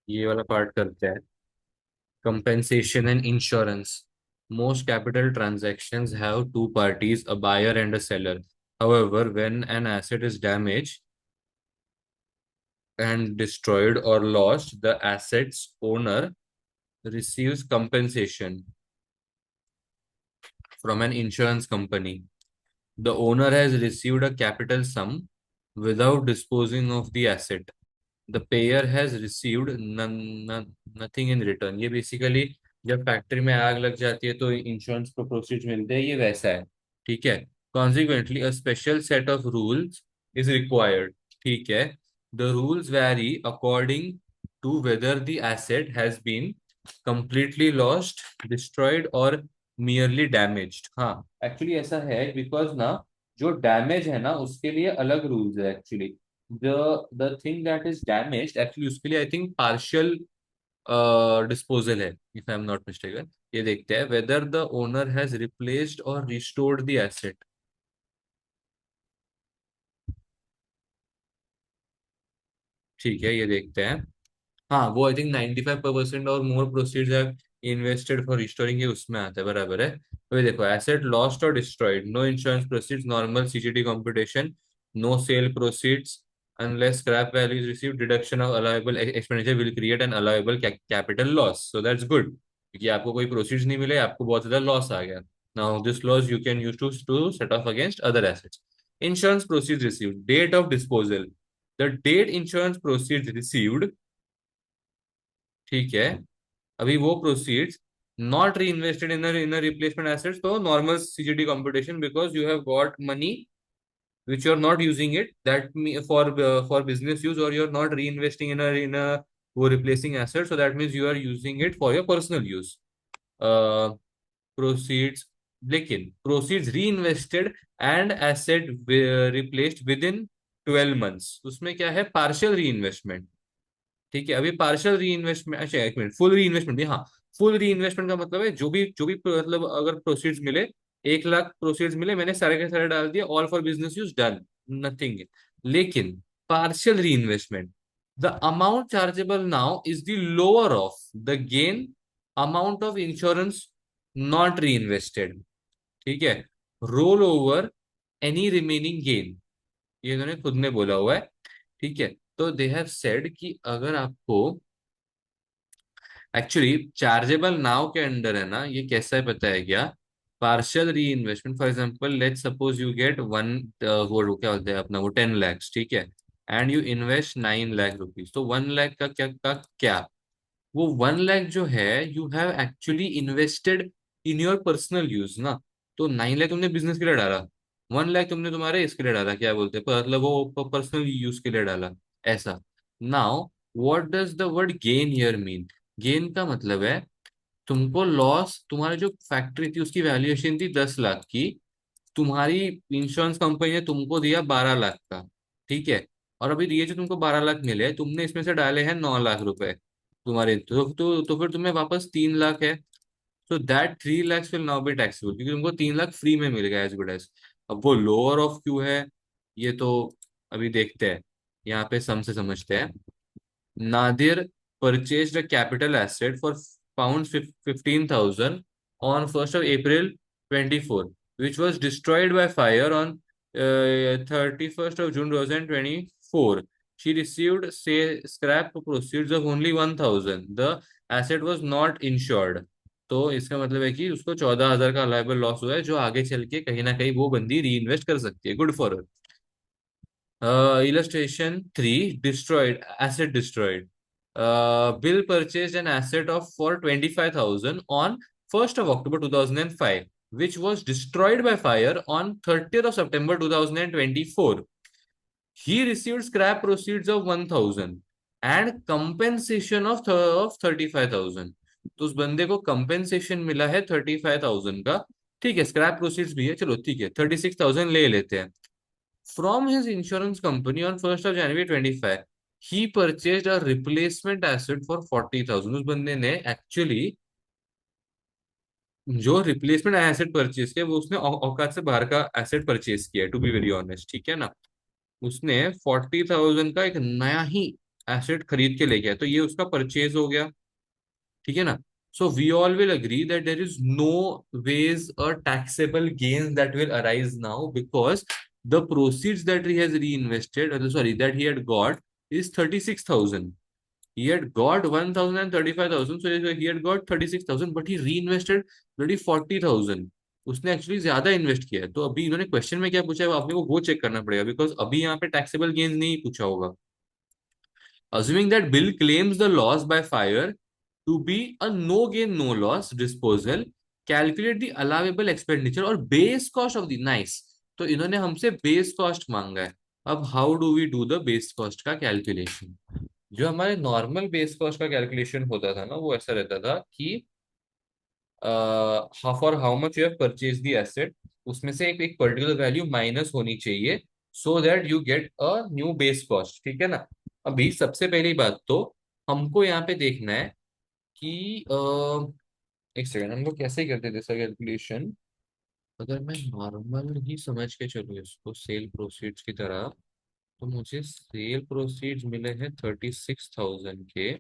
ये वाला पार्ट करते हैं। Compensation and insurance. Most capital transactions have two parties, a buyer and a seller. However, when an asset is damaged and destroyed or lost, the asset's owner receives compensation from an insurance company. The owner has received a capital sum without disposing of the asset. The payer has received nothing in return. ये basically जब factory में आग लग जाती है तो insurance को proceeds मिलते हैं, ये वैसा है। ठीक है। Consequently a special set of rules is required. ठीक है। The rules vary according to whether the asset has been completely lost, destroyed और merely damaged। हाँ, एक्चुअली ऐसा है बिकॉज ना, जो डैमेज है ना उसके लिए अलग रूल्स है actually. The thing that is damaged actually उसके लिए आई थिंक पार्शियल डिस्पोजल है, if I am not mistaken. ये देखते हैं whether the owner has replaced और रिस्टोर्ड द एसेट। ठीक है, ये देखते हैं। हाँ, वो आई थिंक 95% और more proceeds have invested for restoring, ये उसमें आता है, बराबर है। तो ये देखो, एसेट लॉस्ट और destroyed, no insurance proceeds, normal CGD computation, no sale proceeds unless scrap value is received, deduction of allowable expenditure will create an allowable capital loss, so that's good, क्योंकि आपको कोई प्रोसीड्स नहीं मिले, आपको बहुत ज्यादा loss आ गया। now this loss you can use to set off against other assets। insurance proceeds received, date of disposal, the date insurance proceeds received। ठीक है। अभी वो प्रोसीड्स नॉट री इन्वेस्टेड इन रिप्लेसमेंट एसेट्स, तो normal CGD computation, because you have got money which you are not using it for business use, or you are not reinvesting in a वो replacing asset, so that means you are using it for your personal use। uh, proceeds, लेकिन proceeds reinvested and asset replaced within 12 months, उसमें क्या है, partial reinvestment। ठीक है। अभी partial री investment, अच्छा एक मिनट, फुल री इन्वेस्टमेंट भी, हाँ। फुल री इन्वेस्टमेंट का मतलब है जो भी मतलब अगर प्रोसीड्स मिले, 1 लाख प्रोसीड्स मिले, मैंने सारे के सारे डाल दिए, all for business use, done, nothing. लेकिन पार्शियल री investment, the amount chargeable now is the lower of the gain amount of insurance not री इन्वेस्टेड। ठीक है। Roll over any remaining gain, ये इन्होंने खुद ने बोला हुआ है। ठीक है। तो दे हैव सेड कि अगर आपको एक्चुअली चार्जेबल नाउ के अंडर है ना, ये कैसा है पता है क्या, पार्शियल री investment, for example let suppose you get one, वो क्या होता है अपना, वो 10 lakhs। ठीक है। And you invest 9 lakh rupees, तो 1 लाख का क्या, वो 1 लाख जो है you have actually invested in your personal use ना। तो 9 लाख तुमने बिजनेस के लिए डाला, 1 लाख तुमने तुम्हारे इसके लिए डाला, क्या बोलते हैं, मतलब वो पर्सनल यूज के लिए डाला, ऐसा। Now what does the word gain here mean. Gain का मतलब है तुमको लॉस, तुम्हारी जो फैक्ट्री थी उसकी वैल्यूएशन थी 10 लाख की, तुम्हारी इंश्योरेंस कंपनी ने तुमको दिया 12 लाख का। ठीक है। और अभी ये जो तुमको 12 लाख मिले, तुमने इसमें से डाले हैं 9 लाख रुपए तुम्हारे, तो फिर तुम्हें वापस 3 लाख है। तो that 3 lakhs will now be taxable, क्योंकि तुमको 3 लाख फ्री में मिल गया, एज गुड एज। अब वो लोअर ऑफ क्यों है, ये तो अभी देखते हैं। यहाँ पे सम से समझते हैं। Nadir purchased a capital asset for pounds 15,000 on 1st of April 24, which was destroyed by fire on 31st of June 2024. She received say scrap proceeds of only 1,000. The asset was not insured. तो इसका मतलब है कि उसको 14,000 का अलाइबल loss हुआ है, जो आगे चल के कहीं ना कहीं वो बंदी री इन्वेस्ट कर सकती है। Good for her। Illustration 3, destroyed, asset destroyed. Bill purchased an asset of for 25,000 on 1st of October 2005, which was destroyed by fire on 30th of September 2024. He received scrap proceeds of 1,000 and compensation of 35,000। तो उस बंदे को compensation मिला है 35,000 का। ठीक है, scrap proceeds भी है, चलो ठीक है, 36,000 ले लेते हैं। From his insurance company on 1st of January 25, he purchased a replacement asset for 40,000। उस बंदे ने एक्चुअली जो रिप्लेसमेंट एसेट परचेज किया, वो उसने औकात से बाहर का एसेट परचेज किया है, टू बी वेरी ऑनेस्ट। ठीक है ना। उसने 40,000 का एक नया ही एसेट खरीद के लेके आया, तो ये उसका परचेज हो गया, ठीक है ना। So we all will agree that there is no ways a taxable gain that will arise now, because the proceeds that he has reinvested, sorry, that he had got is 36,000. He had got 1,035,000, so he had got 36,000, but he reinvested bloody 40,000. उसने actually ज्यादा invest किया है। तो अभी इन्होंने question में क्या पूछा है, आपने को वो चेक करना पड़ेगा, बिकॉज अभी यहाँ पे टैक्सेबल गेन्स नहीं पूछा होगा। Assuming that Bill claims the loss by fire to be a no gain, no loss disposal, calculate the allowable expenditure और base cost of the nice। तो इन्होंने हमसे बेस कॉस्ट मांगा है। अब how do we do the base cost का calculation. जो हमारे नॉर्मल बेस कॉस्ट का कैलकुलेशन होता था ना, वो ऐसा रहता था कि for how much you have purchase the asset, उसमें से एक एक पर्टिकुलर वैल्यू माइनस होनी चाहिए, so that you get a new base cost, ठीक है ना। अभी सबसे पहली बात तो हमको यहाँ पे देखना है कि एक सेकंड, हम लोग कैसे करते थे सर कैलकुलेशन। अगर मैं नॉर्मल ही समझ के चलूँ इसको सेल प्रोसीड्स की तरह, तो मुझे सेल प्रोसीड्स मिले हैं 36,000 के,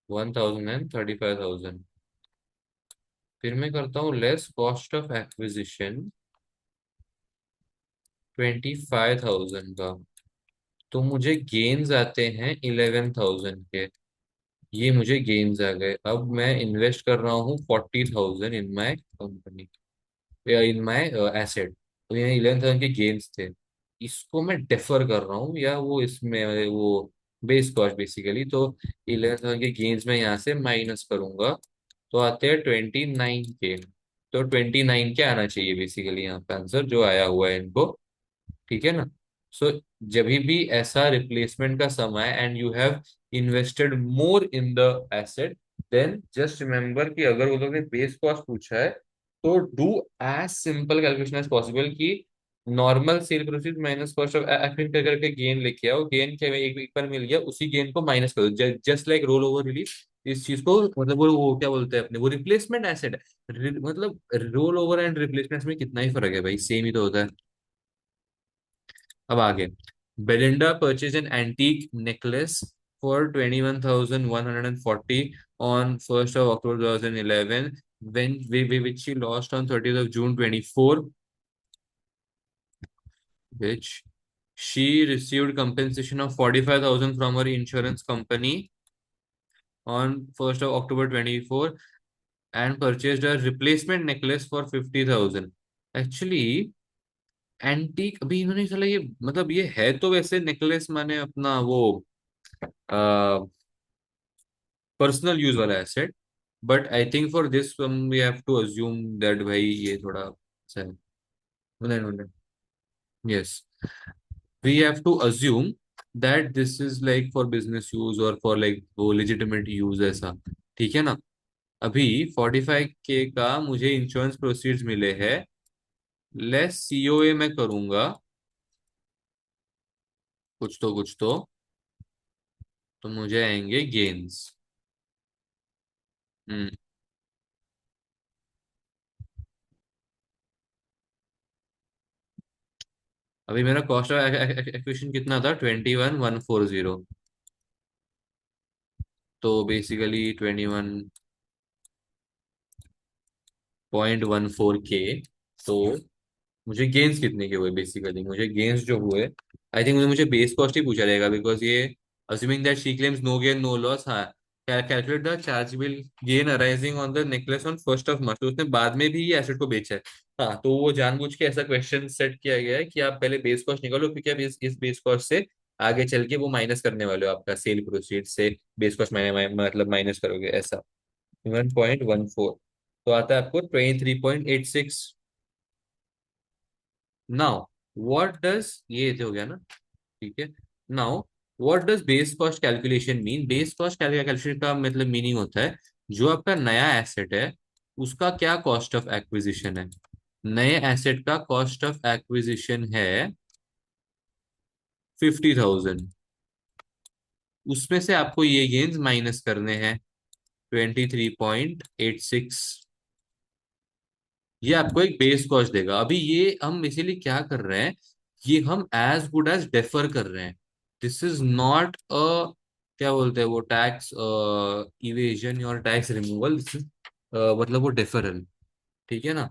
1,000 एंड 35,000। फिर मैं करता हूँ लेस कॉस्ट ऑफ एक्विजिशन 25,000 का, तो मुझे गेन्स आते हैं 11,000 के। ये मुझे गेन्स आ गए। अब मैं इन्वेस्ट कर रहा हूँ 40,000 इन माय कंपनी या इन माय एसेट, तो ये 11,000 के गेन्स थे। इसको मैं डेफर कर रहा हूँ, या वो इसमें वो बेस कॉस्ट बेसिकली, तो 11,000 के गेन्स में यहाँ से माइनस करूंगा, तो आते हैं 29 के। तो 29 के आना चाहिए बेसिकली यहाँ पे आंसर जो आया हुआ है इनको, ठीक है ना। सो जब भी ऐसा रिप्लेसमेंट का समय and you have invested more in the asset, then just remember कि अगर वो लोग ने बेस कॉस्ट पूछा है, तो do as simple calculation as possible कि normal sale proceed minus cost of acquisition करके गेन लेके आओ, गेन के एक बार मिल गया, उसी गेन को माइनस करो, just like roll over release. इस चीज को मतलब वो क्या बोलते हैं अपने, वो रिप्लेसमेंट एसेट है। मतलब रोल ओवर एंड रिप्लेसमेंट में कितना ही फर्क है भाई, सेम ही तो होता है। अब आगे, Belinda purchase an antique necklace for 21,140 on 1st of October 2011, which she lost on 30th of June 24, which she received compensation of 45,000 from her insurance company on 1st of October 24, and purchased a replacement necklace for 50,000। Actually antique, अभी इन्होंने चला ये मतलब ये है तो वैसे necklace माने अपना वो पर्सनल यूज वाला asset, but I think for this we have to assume that भाई ये थोड़ा सा है। नहीं, yes, we have to assume that this is like for business use और फॉर लाइक वो लेजिटिमेट यूज ऐसा, ठीक है ना। अभी 45K का मुझे इंश्योरेंस प्रोसीड्स मिले हैं, लेस सीओए मैं करूंगा कुछ तो मुझे आएंगे गेन्स। हम्म। अभी मेरा कॉस्ट ऑफ एक्विजिशन कितना था, 21,140, तो बेसिकली 21.14K। तो मुझे गेन्स कितने के हुए, बेसिकली मुझे गेन्स जो हुए, आई थिंक मुझे बेस कॉस्ट ही पूछा रहेगा, बिकॉज ये assuming that she claims no gain no loss. हाँ, calculate the chargeable gain arising on the necklace on 1st of March, तो उसने बाद में भी ये एसेट को बेचा है। हाँ, तो वो जानबूझ के ऐसा क्वेश्चन सेट किया गया है कि आप पहले बेस कॉस्ट निकालो, क्योंकि आप इस बेस कॉस्ट से आगे चल के वो माइनस करने वाले हो, आपका सेल प्रोसीड से बेस कॉस्ट मतलब माइनस करोगे ऐसा। 1.14, तो आता है आपको 23.86। नाउ व्हाट डज, ये हो गया ना, ठीक है। Now what does base cost calculation mean. Base cost calculation का मतलब मीनिंग होता है जो आपका नया एसेट है उसका क्या कॉस्ट ऑफ एक्विजिशन है। नए एसेट का कॉस्ट ऑफ एक्विजिशन है 50,000, उसमें से आपको ये गेन्स माइनस करने हैं 23.86। ये आपको एक बेस कॉस्ट देगा। अभी ये हम इसीलिए क्या कर रहे हैं, ये हम एज गुड एज डेफर कर रहे हैं। दिस इज नॉट अ, क्या बोलते हैं वो, टैक्स इवेजन और टैक्स रिमूवल, दिस इज मतलब वो डिफरल। ठीक है ना।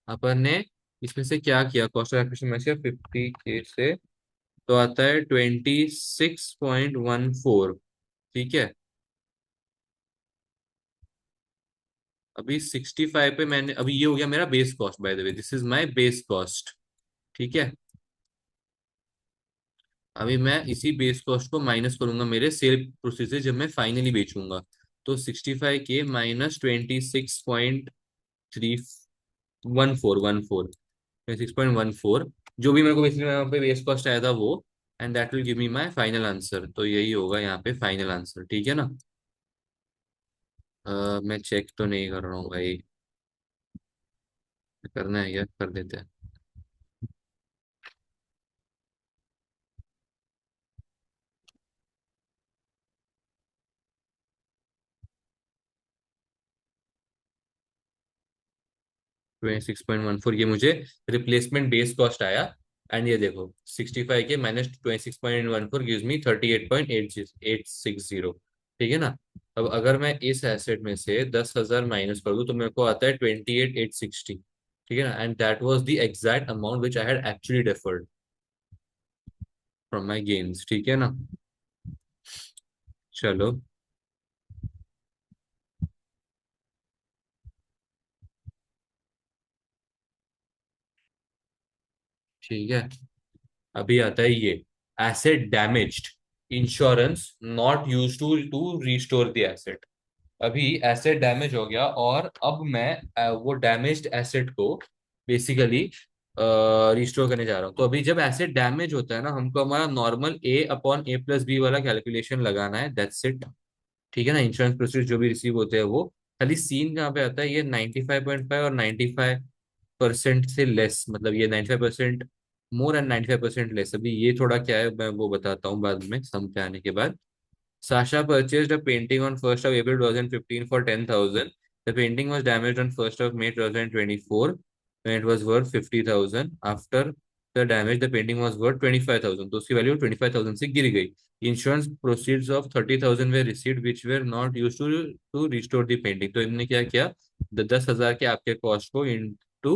अपन ने इसमें से क्या किया, कॉस्ट ऑफ एक्विजिशन में से 50K से तो आता है 26.14। ठीक है। अभी 65 पे मैंने, अभी ये हो गया मेरा base cost, by the way this is my base cost. ठीक है। अभी मैं इसी बेस कॉस्ट को माइनस करूंगा मेरे सेल प्रोसीड से जब मैं फाइनली बेचूंगा। तो 65K माइनस 26.14 जो भी मेरे को बेसिकली यहाँ पे बेस कॉस्ट आया था वो, and that will give me my final answer. तो यही होगा यहाँ पे फाइनल आंसर। ठीक है ना। मैं चेक तो नहीं कर रहा हूँ भाई, करना है क्या, कर देते हैं। 26.14 ये मुझे रिप्लेसमेंट बेस कॉस्ट आया। एंड ये देखो 65K माइनस 26.14 गिव्स मी 38.860। ठीक है ना। अब अगर मैं इस एसेट में से 10,000 माइनस कर दूं तो मेरे को आता है 28,860। ठीक है ना। And that was the exact amount which I had actually deferred from my gains. ठीक है ना। चलो। ठीक है। अभी आता है ये, asset damaged, insurance not use to to restore the asset. अभी एसेट डैमेज हो गया और अब मैं वो डैमेज्ड एसेट को बेसिकली रिस्टोर करने जा रहा हूँ। तो अभी जब एसेट डैमेज होता है ना, हमको हमारा नॉर्मल A/A+B वाला कैलकुलेशन लगाना है, दैट्स इट। ठीक है ना। इंश्योरेंस प्रोसीड जो भी रिसीव होते हैं वो, खाली सीन कहाँ पे आता है, ये 95.5 और 95% से लेस, मतलब ये 95% मोर एंड 95% लेस। अभी ये थोड़ा क्या है मैं वो बताता हूँ बाद में सम पे आने के बाद। Sasha purchased a painting on 1st of April 2015 for 10,000. The painting was damaged on 1st of May 2024 when it was worth 50,000. After the damage, the painting was worth 25,000. तो उसकी वैल्यू 25,000 से गिर गई। Insurance proceeds of 30,000 were received which were not used to restore the painting. तो इन्होंने क्या किया, 10,000 के आपके कॉस्ट को इनटू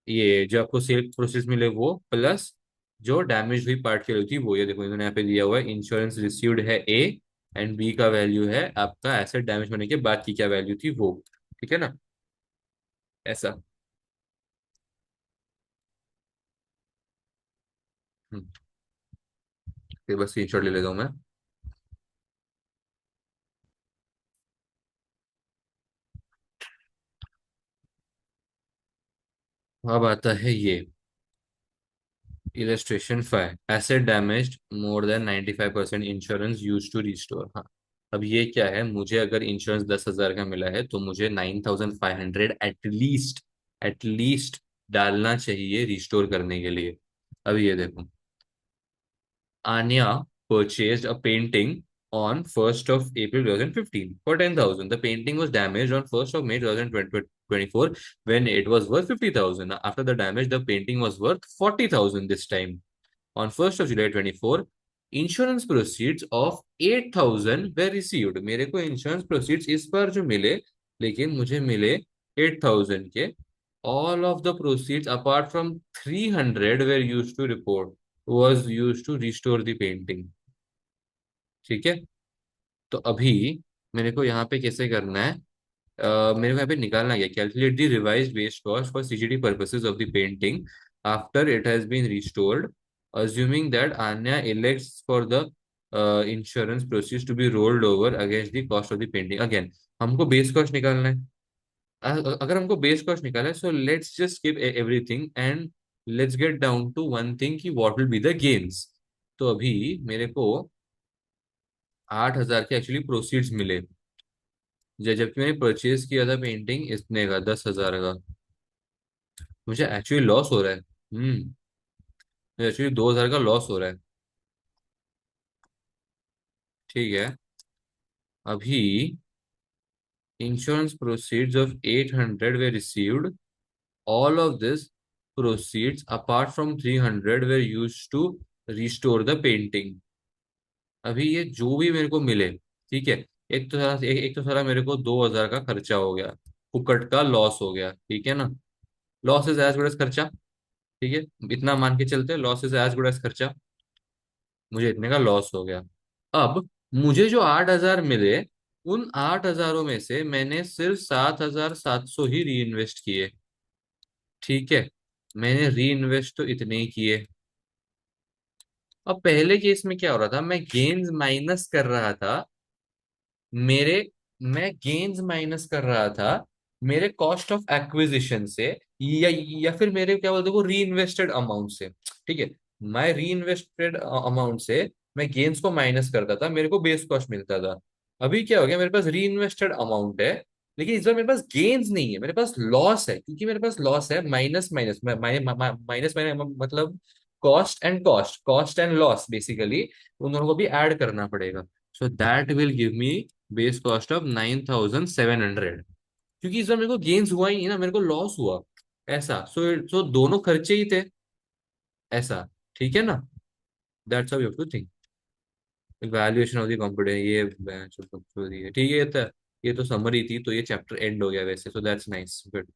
ये जो आपको सेल प्रोसेस मिले वो प्लस जो डैमेज हुई पार्ट की वैल्यू थी वो, ये देखो इन्होंने यहाँ पे दिया हुआ है, इंश्योरेंस रिसीव्ड है ए, एंड बी का वैल्यू है आपका एसेट डैमेज होने के बाद की क्या वैल्यू थी वो। ठीक है ना। ऐसा। हम्म, फिर बस स्क्रीनशॉट ले लेता हूँ मैं। अब आता है ये illustration 5, asset damaged more than 95% insurance use to restore. हाँ। अब ये क्या है, मुझे अगर इंश्योरेंस 10,000 का मिला है तो मुझे 9,500 एटलीस्ट डालना चाहिए रिस्टोर करने के लिए। अब ये देखो, Anya purchased a painting on 1st of April 2015 for 10,000. The painting was damaged on 1st of May 2024 when it was worth 50,000. After the damage, the painting was worth 40,000 this time. On 1st of July 24, insurance proceeds of 8,000 were received. मेरे को insurance proceeds इस बार जो मिले, लेकिन मुझे मिले 8,000 के। All of the proceeds apart from 300 were used to report was used to restore the painting। ठीक है। तो अभी मेरे को यहाँ पे कैसे करना है, मेरे को यहाँ पे निकालना है, calculate the revised base cost for CGD purposes of the painting after it has been restored, assuming that Anya elects for the insurance proceeds to be rolled over against the cost of the painting। Again हमको base cost निकालना है। अगर हमको base cost निकालना है, so let's just skip everything and let's get down to one thing कि what will be the gains. तो अभी मेरे को 8,000 के एक्चुअली प्रोसीड्स मिले, जबकि मैंने परचेज किया था पेंटिंग इतने का, 10,000 का। मुझे एक्चुअली लॉस हो रहा है। मुझे एक्चुअली 2,000 का लॉस हो रहा है। ठीक है। अभी insurance proceeds of 800 way received, all of this proceeds apart from 300 were used to restore the painting। अभी ये जो भी मेरे को मिले, ठीक है, एक तो सारा मेरे को 2,000 का खर्चा हो गया, फुकट का लॉस हो गया, ठीक है ना। Loss is as good as खर्चा, ठीक है, इतना मान के चलते हैं, loss is as good as खर्चा। मुझे इतने का लॉस हो गया। अब मुझे जो 8,000 मिले, उन 8,000 में से मैंने सिर्फ 7,700 ही री इन्वेस्ट किए, ठीक है। मैंने री इन्वेस्ट तो इतने ही किए। अब पहले केस में क्या हो रहा था, मैं गेन्स माइनस कर रहा था मेरे मैं गेन्स माइनस कर रहा था मेरे कॉस्ट ऑफ एक्विजिशन से, या फिर मेरे क्या बोलते हैं वो री इन्वेस्टेड अमाउंट से, ठीक है। मैं री इन्वेस्टेड अमाउंट से मैं गेन्स को माइनस करता था, मेरे को बेस कॉस्ट मिलता था। अभी क्या हो गया, मेरे पास री इन्वेस्टेड अमाउंट है, लेकिन इस बार मेरे पास गेन्स नहीं है, मेरे पास लॉस है। क्योंकि मेरे पास लॉस है, माइनस माइनस माइनस मतलब कॉस्ट एंड लॉस बेसिकली, उन दोनों को भी ऐड करना पड़ेगा। So that will give me base cost of 9,700। क्योंकि इस बार मेरे को गेन्स हुआ ही नहीं ना, मेरे को लॉस हुआ। ऐसा, सो दोनों खर्चे ही थे, ऐसा, ठीक है ना। That's how you have to think. Valuation of the company, ये bench of control, ये ठीक है, ये तो समरी थी, तो ये चैप्टर एंड हो गया वैसे, सो दैट्स नाइस, गुड।